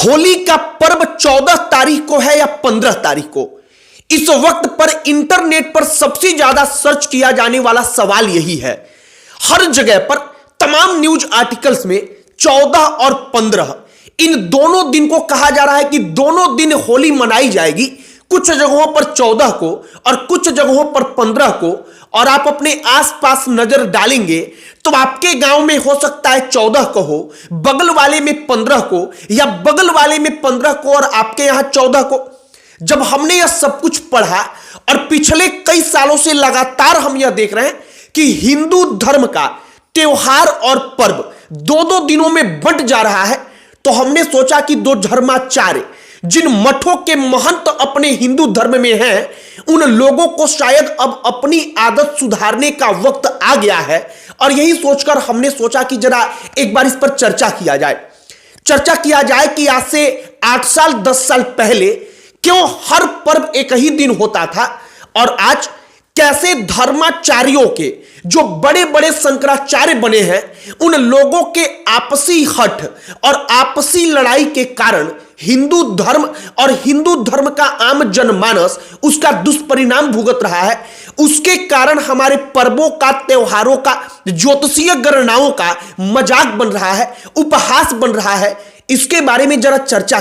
होली का पर्व 14 तारीख को है या 15 तारीख को? इस वक्त पर इंटरनेट पर सबसे ज्यादा सर्च किया जाने वाला सवाल यही है। हर जगह पर तमाम न्यूज आर्टिकल्स में 14 और 15 इन दोनों दिन को कहा जा रहा है कि दोनों दिन होली मनाई जाएगी। कुछ जगहों पर 14 को और कुछ जगहों पर 15 को। और आप अपने आसपास नजर डालेंगे तो आपके गांव में हो सकता है 14 को हो, बगल वाले में 15 को, या बगल वाले में 15 को और आपके यहां 14 को। जब हमने यह सब कुछ पढ़ा और पिछले कई सालों से लगातार हम यह देख रहे हैं कि हिंदू धर्म का त्योहार और पर्व दो दिनों में बंट जा रहा है, तो हमने सोचा कि दो धर्माचार्य जिन मठों के महंत अपने हिंदू धर्म में हैं, उन लोगों को शायद अब अपनी आदत सुधारने का वक्त आ गया है। और यही सोचकर हमने सोचा कि जरा एक बार इस पर चर्चा किया जाए कि आज से 8 साल 10 साल पहले क्यों हर पर्व एक ही दिन होता था, और आज कैसे धर्माचार्यों के जो बड़े बड़े शंकराचार्य बने हैं, उन लोगों के आपसी हठ और आपसी लड़ाई के कारण हिंदू धर्म और हिंदू धर्म का आम जनमानस उसका दुष्परिणाम भुगत रहा है। उसके कारण हमारे पर्वों का, त्योहारों का, ज्योतिषीय गणनाओं का मजाक बन रहा है, उपहास बन रहा है। इसके बारे में जरा चर्चा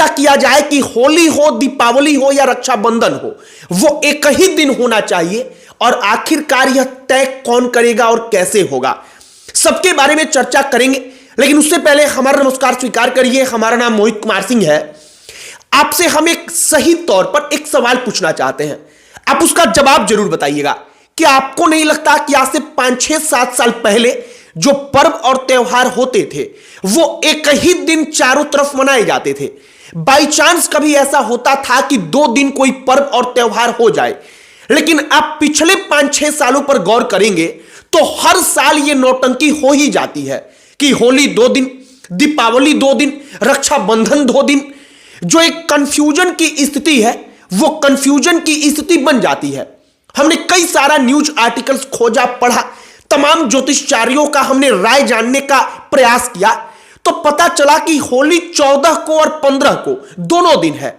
किया जाए कि होली हो, दीपावली हो या रक्षाबंधन हो, वो एक ही दिन होना चाहिए, और आखिरकार यह तय कौन करेगा और कैसे होगा, सबके बारे में चर्चा करेंगे। लेकिन उससे पहले हमारा नमस्कार स्वीकार करिए। हमारा नाम मोहित कुमार सिंह है। आपसे हम एक सही तौर पर एक सवाल पूछना चाहते हैं, आप उसका जवाब जरूर बताइएगा। कि आपको नहीं लगता कि आज से 5, 6, 7 साल पहले जो पर्व और त्योहार होते थे वो एक ही दिन चारों तरफ मनाए जाते थे? बाई चांस कभी ऐसा होता था कि 2 दिन कोई पर्व और त्योहार हो जाए, लेकिन आप पिछले 5-6 सालों पर गौर करेंगे तो हर साल ये नौटंकी हो ही जाती है कि होली 2 दिन, दीपावली 2 दिन, रक्षाबंधन 2 दिन। जो एक कंफ्यूजन की स्थिति है वो कंफ्यूजन की स्थिति बन जाती है। हमने कई सारा न्यूज आर्टिकल्स खोजा, पढ़ा, तमाम ज्योतिषाचार्यों का हमने राय जानने का प्रयास किया, तो पता चला कि होली 14 को और 15 को दोनों दिन है।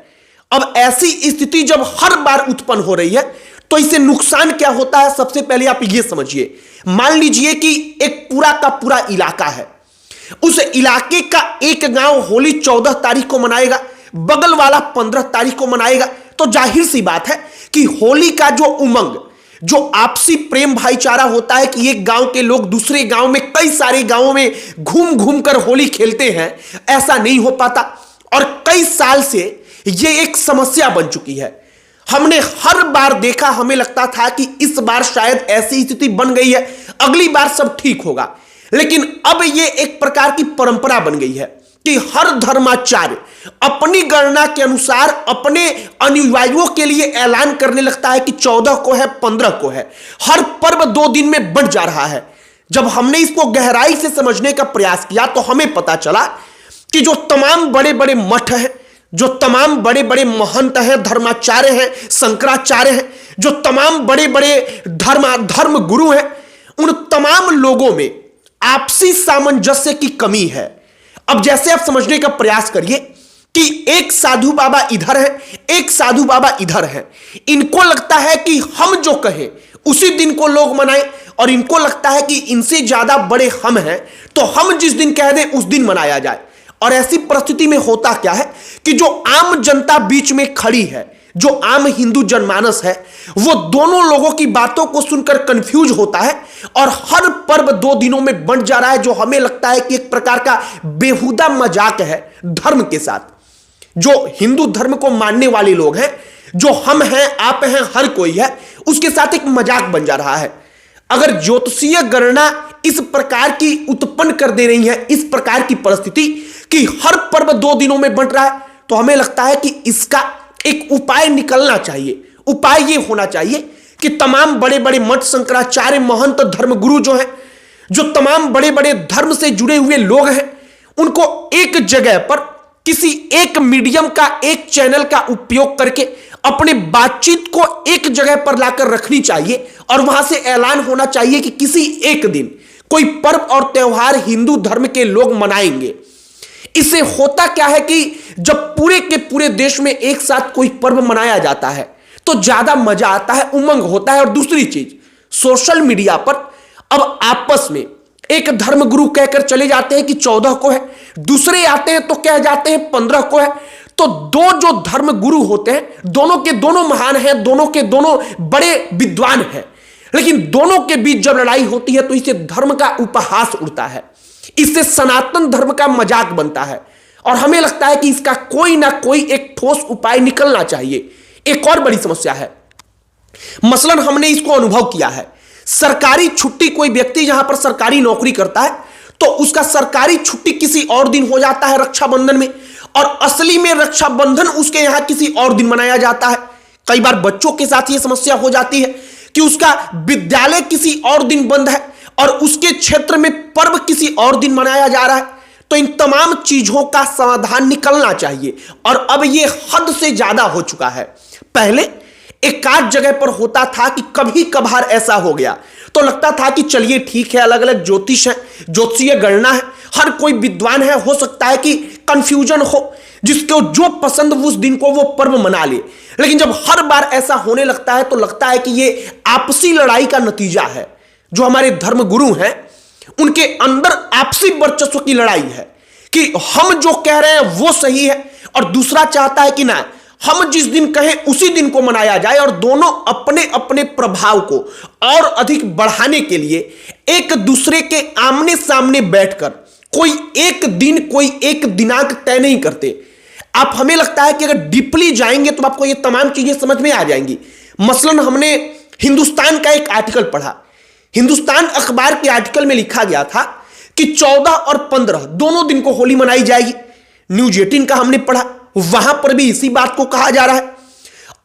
अब ऐसी स्थिति जब हर बार उत्पन्न हो रही है तो इससे नुकसान क्या होता है, सबसे पहले आप ये समझिए। मान लीजिए कि एक पूरा का पूरा इलाका है, उस इलाके का एक गांव होली 14 तारीख को मनाएगा, बगल वाला 15 तारीख को मनाएगा, तो जाहिर सी बात है कि होली का जो उमंग, जो आपसी प्रेम भाईचारा होता है कि एक गांव के लोग दूसरे गांव में, कई सारे गांवों में घूम घूम कर होली खेलते हैं, ऐसा नहीं हो पाता। और कई साल से यह एक समस्या बन चुकी है। हमने हर बार देखा, हमें लगता था कि इस बार शायद ऐसी स्थिति बन गई है, अगली बार सब ठीक होगा। लेकिन अब यह एक प्रकार की परंपरा बन गई है कि हर धर्माचार्य अपनी गणना के अनुसार अपने अनुयायियों के लिए ऐलान करने लगता है कि 14 को है, 15 को है। हर पर्व 2 दिन में बढ़ जा रहा है। जब हमने इसको गहराई से समझने का प्रयास किया तो हमें पता चला कि जो तमाम बड़े बड़े मठ हैं, जो तमाम बड़े बड़े महंत हैं, धर्माचार्य हैं, शंकराचार्य हैं, जो तमाम बड़े बड़े धर्म गुरु हैं, उन तमाम लोगों में आपसी सामंजस्य की कमी है। अब जैसे आप समझने का प्रयास करिए कि एक साधु बाबा इधर है, एक साधु बाबा इधर है। इनको लगता है कि हम जो कहें उसी दिन को लोग मनाएं, और इनको लगता है कि इनसे ज्यादा बड़े हम हैं तो हम जिस दिन कह दें उस दिन मनाया जाए। और ऐसी परिस्थिति में होता क्या है कि जो आम जनता बीच में खड़ी है, जो आम हिंदू जनमानस है, वो दोनों लोगों की बातों को सुनकर कंफ्यूज होता है, और हर पर्व 2 दिनों में बंट जा रहा है, जो हमें लगता है कि एक प्रकार का बेहुदा मजाक है धर्म के साथ। जो हिंदू धर्म को मानने वाले लोग हैं, जो हम हैं, आप हैं, हर कोई है, उसके साथ एक मजाक बन जा रहा है। अगर ज्योतिषीय गणना इस प्रकार की उत्पन्न कर दे रही है, इस प्रकार की परिस्थिति कि हर पर्व 2 दिनों में बंट रहा है, तो हमें लगता है कि इसका एक उपाय निकलना चाहिए। उपाय यह होना चाहिए कि तमाम बड़े बड़े मठ, शंकराचार्य, महंत, धर्मगुरु जो हैं, जो तमाम बड़े बड़े धर्म से जुड़े हुए लोग हैं, उनको एक जगह पर किसी एक मीडियम का, एक चैनल का उपयोग करके अपने बातचीत को एक जगह पर लाकर रखनी चाहिए, और वहां से ऐलान होना चाहिए कि किसी एक दिन कोई पर्व और त्योहार हिंदू धर्म के लोग मनाएंगे। इससे होता क्या है कि जब पूरे के पूरे देश में एक साथ कोई पर्व मनाया जाता है तो ज्यादा मजा आता है, उमंग होता है। और दूसरी चीज, सोशल मीडिया पर अब आपस में एक धर्मगुरु कहकर चले जाते हैं कि 14 को है, दूसरे आते हैं तो कह जाते हैं 15 को है। तो दो जो धर्मगुरु होते हैं दोनों के दोनों महान हैं, दोनों के दोनों बड़े विद्वान हैं, लेकिन दोनों के बीच जब लड़ाई होती है तो इससे धर्म का उपहास उड़ता है, इससे सनातन धर्म का मजाक बनता है। और हमें लगता है कि इसका कोई ना कोई एक ठोस उपाय निकलना चाहिए। एक और बड़ी समस्या है, मसलन हमने इसको अनुभव किया है, सरकारी छुट्टी, कोई व्यक्ति जहां पर सरकारी नौकरी करता है तो उसका सरकारी छुट्टी किसी और दिन हो जाता है रक्षाबंधन में, और असली में रक्षाबंधन उसके यहां किसी और दिन मनाया जाता है। कई बार बच्चों के साथ यह समस्या हो जाती है कि उसका विद्यालय किसी और दिन बंद है और उसके क्षेत्र में पर्व किसी और दिन मनाया जा रहा है। तो इन तमाम चीजों का समाधान निकलना चाहिए, और अब यह हद से ज्यादा हो चुका है। पहले एक आध जगह पर होता था कि कभी कभार ऐसा हो गया तो लगता था कि चलिए ठीक है, अलग अलग ज्योतिष है, ज्योतिषीय गणना है, हर कोई विद्वान है, हो सकता है कि कंफ्यूजन हो, जिसको जो पसंद उस दिन को वो पर्व मना ले। लेकिन जब हर बार ऐसा होने लगता है तो लगता है कि ये आपसी लड़ाई का नतीजा है। जो हमारे धर्मगुरु हैं उनके अंदर आपसी वर्चस्व की लड़ाई है कि हम जो कह रहे हैं वो सही है और दूसरा चाहता है कि ना, हम जिस दिन कहें उसी दिन को मनाया जाए। और दोनों अपने अपने प्रभाव को और अधिक बढ़ाने के लिए एक दूसरे के आमने सामने बैठकर कोई एक दिन, कोई एक दिनांक तय नहीं करते। आप, हमें लगता है कि अगर डीपली जाएंगे तो आपको ये तमाम चीजें समझ में आ जाएंगी। मसलन हमने हिंदुस्तान का एक आर्टिकल पढ़ा, हिंदुस्तान अखबार के आर्टिकल में लिखा गया था कि 14 और 15 दोनों दिन को होली मनाई जाएगी। न्यूज 18 का हमने पढ़ा, वहां पर भी इसी बात को कहा जा रहा है।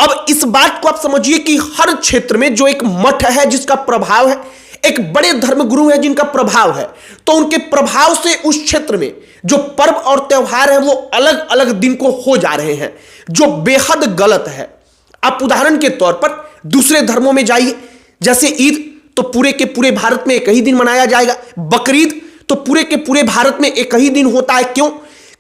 अब इस बात को आप समझिए कि हर क्षेत्र में जो एक मठ है जिसका प्रभाव है, एक बड़े धर्मगुरु है जिनका प्रभाव है, तो उनके प्रभाव से उस क्षेत्र में जो पर्व और त्योहार है वो अलग अलग दिन को हो जा रहे हैं, जो बेहद गलत है। आप उदाहरण के तौर पर दूसरे धर्मों में जाइए, जैसे ईद तो पूरे के पूरे भारत में एक ही दिन मनाया जाएगा, बकरीद तो पूरे के पूरे भारत में एक ही दिन होता है। क्यों?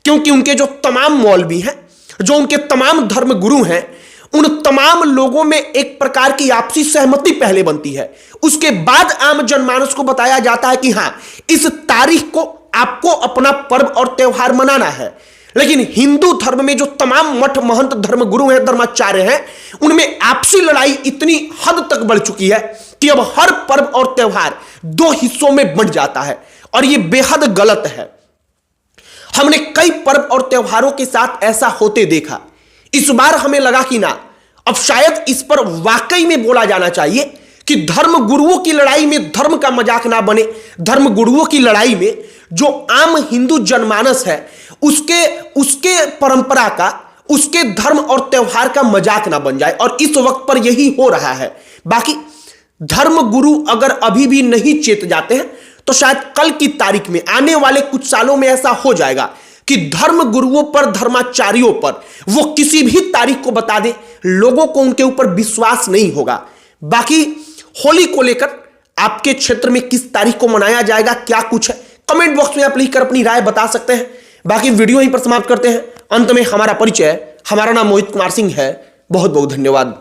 क्योंकि उनके जो तमाम मौलवी हैं, जो उनके तमाम धर्मगुरु हैं, उन तमाम लोगों में एक प्रकार की आपसी सहमति पहले बनती है, उसके बाद आम जनमानस को बताया जाता है कि हां, इस तारीख को आपको अपना पर्व और त्योहार मनाना है। लेकिन हिंदू धर्म में जो तमाम मठ महंत धर्मगुरु हैं, धर्माचार्य हैं, उनमें आपसी लड़ाई इतनी हद तक बढ़ चुकी है कि अब हर पर्व और त्योहार दो हिस्सों में बंट जाता है, और यह बेहद गलत है। हमने कई पर्व और त्योहारों के साथ ऐसा होते देखा। इस बार हमें लगा कि ना, अब शायद इस पर वाकई में बोला जाना चाहिए कि धर्म गुरुओं की लड़ाई में धर्म का मजाक ना बने, धर्म गुरुओं की लड़ाई में जो आम हिंदू जनमानस है उसके परंपरा का, उसके धर्म और त्योहार का मजाक ना बन जाए। और इस वक्त पर यही हो रहा है। बाकी धर्म गुरु अगर अभी भी नहीं चेत जाते हैं तो शायद कल की तारीख में, आने वाले कुछ सालों में ऐसा हो जाएगा कि धर्म गुरुओं पर, धर्माचार्यों पर वो किसी भी तारीख को बता दे, लोगों को उनके ऊपर विश्वास नहीं होगा। बाकी होली को लेकर आपके क्षेत्र में किस तारीख को मनाया जाएगा, क्या कुछ है, कमेंट बॉक्स में आप लिखकर अपनी राय बता सकते हैं। बाकी वीडियो यहीं पर समाप्त करते हैं। अंत में हमारा परिचय, हमारा नाम मोहित कुमार सिंह है। बहुत बहुत धन्यवाद।